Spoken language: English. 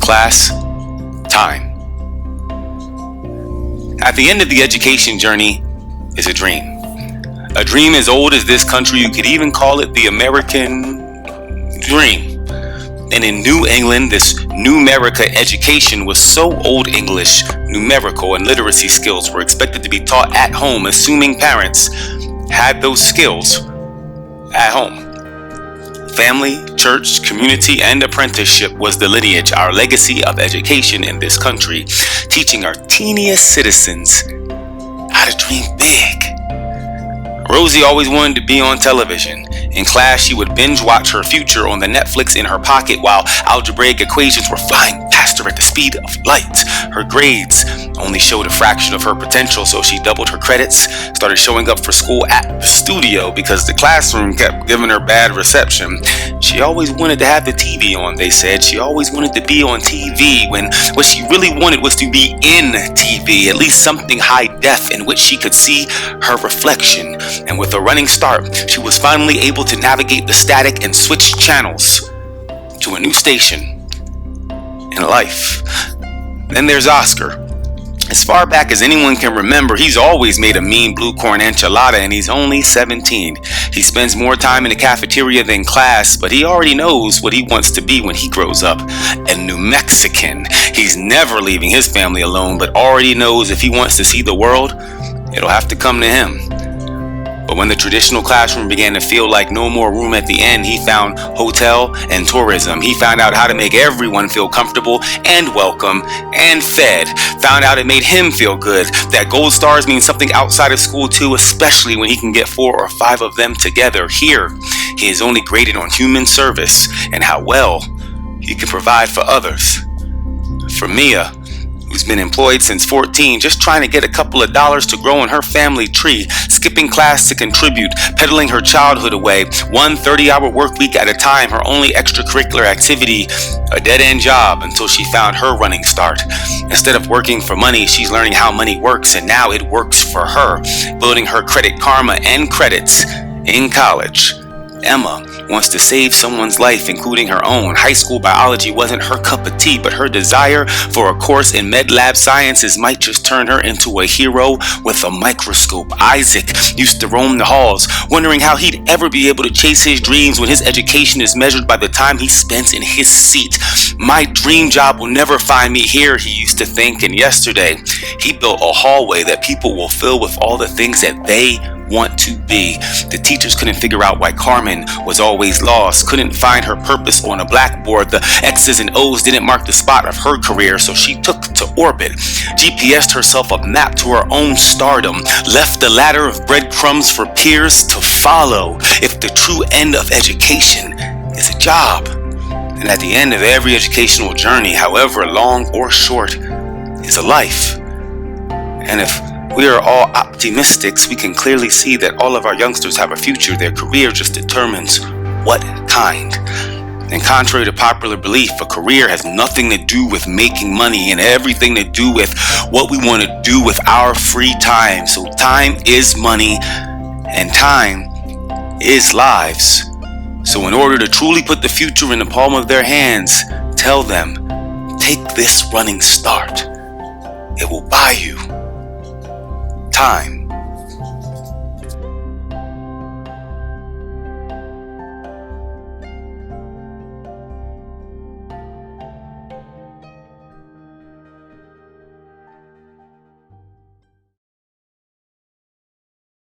Class, time. At the end of the education journey is a dream. A dream as old as this country. You could even call it the American dream. And in New England, this numerica education was so Old English, numerical and literacy skills were expected to be taught at home, assuming parents had those skills at home. Family, church, community, and apprenticeship was the lineage, our legacy of education in this country, teaching our teeniest citizens how to dream big. Rosie always wanted to be on television. In class, she would binge watch her future on the Netflix in her pocket while algebraic equations were flying past her at the speed of light. Her grades only showed a fraction of her potential, so she doubled her credits, started showing up for school at the studio because the classroom kept giving her bad reception. She always wanted to have the TV on, they said. She always wanted to be on TV when what she really wanted was to be in TV, at least something high def in which she could see her reflection. And with a running start, she was finally able to navigate the static and switch channels to a new station in life. Then there's Oscar. As far back as anyone can remember, he's always made a mean blue corn enchilada, and he's only 17. He spends more time in the cafeteria than class, but he already knows what he wants to be when he grows up. A New Mexican. He's never leaving his family alone, but already knows if he wants to see the world, it'll have to come to him. But when the traditional classroom began to feel like no more room at the end, he found hotel and tourism. He found out how to make everyone feel comfortable and welcome and fed. Found out it made him feel good. That gold stars mean something outside of school too, especially when he can get 4 or 5 of them together. Here, he is only graded on human service and how well he can provide for others. For Mia, who's been employed since 14, just trying to get a couple of dollars to grow in her family tree, skipping class to contribute, peddling her childhood away, one 30-hour work week at a time, her only extracurricular activity, a dead-end job until she found her running start. Instead of working for money, she's learning how money works, and now it works for her, building her credit karma and credits in college. Emma wants to save someone's life, including her own. High school biology wasn't her cup of tea, but her desire for a course in med lab sciences might just turn her into a hero with a microscope. Isaac used to roam the halls, wondering how he'd ever be able to chase his dreams when his education is measured by the time he spends in his seat. My dream job will never find me here, he used to think, and yesterday he built a hallway that people will fill with all the things that they want to be. The teachers couldn't figure out why Carmen was always lost, couldn't find her purpose on a blackboard. The X's and O's didn't mark the spot of her career, so she took to orbit, GPS'd herself a map to her own stardom, left the ladder of breadcrumbs for peers to follow. If the true end of education is a job, and at the end of every educational journey, however long or short, is a life. And if we are all optimists, we can clearly see that all of our youngsters have a future. Their career just determines what kind. And contrary to popular belief, a career has nothing to do with making money and everything to do with what we want to do with our free time. So time is money and time is lives. So in order to truly put the future in the palm of their hands, tell them, take this running start. It will buy you time.